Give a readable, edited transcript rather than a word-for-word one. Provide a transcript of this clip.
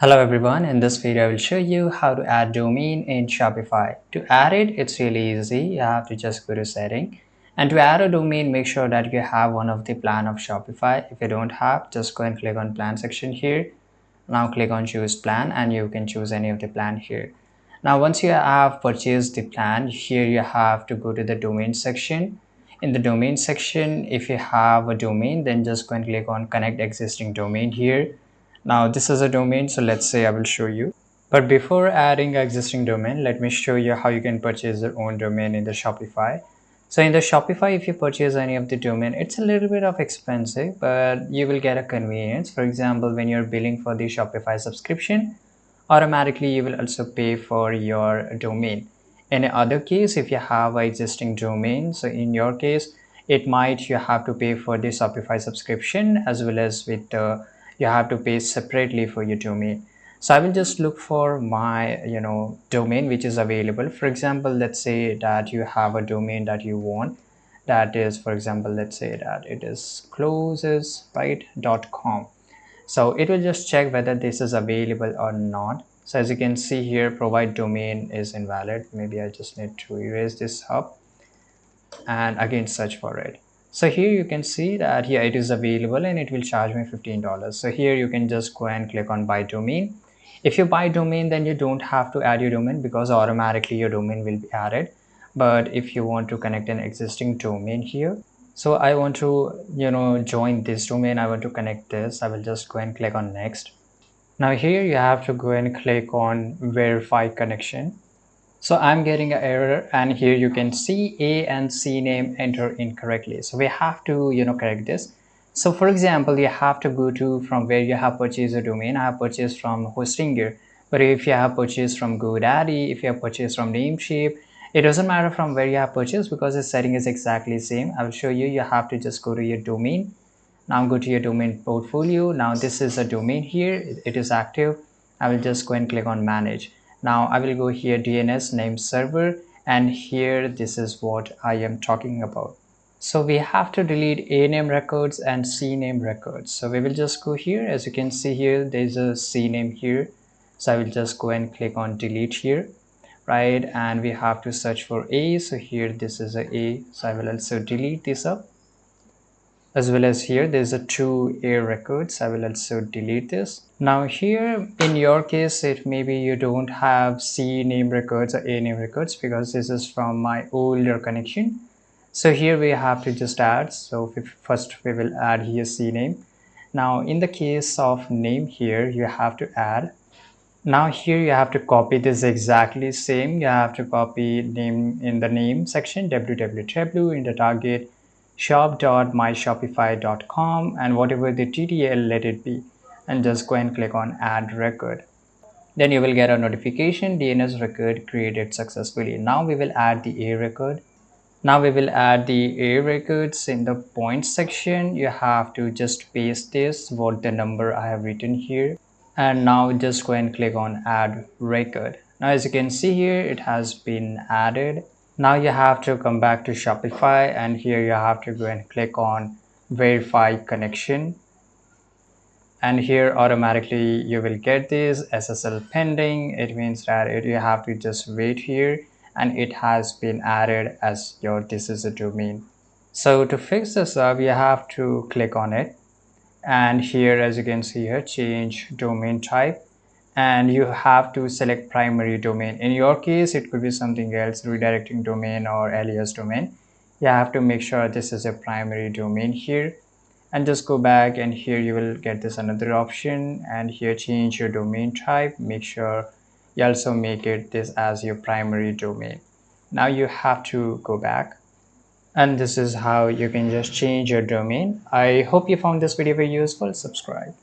Hello everyone, in this video I will show you how to add domain in Shopify. To add it, it's really easy. You have to just go to setting, and to add a domain, make sure that you have one of the plan of Shopify. If you don't have, just go and click on plan section here. Now click on choose plan and you can choose any of the plan here. Now once you have purchased the plan, here you have to go to the domain section. In the domain section, if you have a domain, then just go and click on connect existing domain here. Now this is a domain, so let's say I will show you. But before adding existing domain, let me show you how you can purchase your own domain in the Shopify. So in the Shopify, if you purchase any of the domain, it's a little bit of expensive, but you will get a convenience. For example, when you're billing for the Shopify subscription, automatically you will also pay for your domain. In other case, if you have an existing domain, so in your case, it might you have to pay for the Shopify subscription as well as with the you have to pay separately for your domain. So I will just look for my domain which is available. For example, let's say that you have a domain that you want, that is, for example, let's say that it is closes right.com. So it will just check whether this is available or not. So as you can see here, provide domain is invalid. Maybe I just need to erase this up and again search for it. So here you can see that here it is available and it will charge me $15. So here you can just go and click on buy domain. If you buy domain, then you don't have to add your domain because automatically your domain will be added. But if you want to connect an existing domain here, so I want to join this domain, I want to connect this, I will just go and click on next. Now here you have to go and click on verify connection. So I'm getting an error, and here you can see A and C name enter incorrectly. So we have to correct this. So for example, you have to go to from where you have purchased a domain. I have purchased from Hostinger, but if you have purchased from GoDaddy, if you have purchased from Namecheap, it doesn't matter from where you have purchased because the setting is exactly the same. I will show you. You have to just go to your domain. Now go to your domain portfolio. Now this is a domain here, it is active. I will just go and click on manage. Now I will go here DNS name server, and here this is what I am talking about. So we have to delete A name records and C name records. So we will just go here. As you can see here, there's a C name here. So I will just go and click on delete here, right? And we have to search for A. So here this is a. So I will also delete this up. As well as here there's a 2A records. I will also delete this. Now here in your case, it maybe you don't have C name records or A name records because this is from my older connection. So here we have to just add. So first we will add here C name. Now in the case of name here, you have to add. Now here you have to copy this exactly same. You have to copy name in the name section, www in the target shop.myshopify.com, and whatever the TTL, let it be, and just go and click on add record. Then you will get a notification DNS record created successfully. Now we will add the A record. Now we will add the A records in the points section. You have to just paste this what the number I have written here, and now just go and click on add record. Now as you can see here, it has been added. Now you have to come back to Shopify, and here you have to go and click on verify connection, and here automatically you will get this SSL pending. It means that you have to just wait here, and it has been added as your this is a domain. So to fix this up, you have to click on it, and here as you can see here, change domain type, and you have to select primary domain. In your case, it could be something else, redirecting domain or alias domain. You have to make sure this is a primary domain here, and just go back, and here you will get this another option, and here change your domain type. Make sure you also make it this as your primary domain. Now you have to go back, and this is how you can just change your domain. I hope you found this video very useful. Subscribe.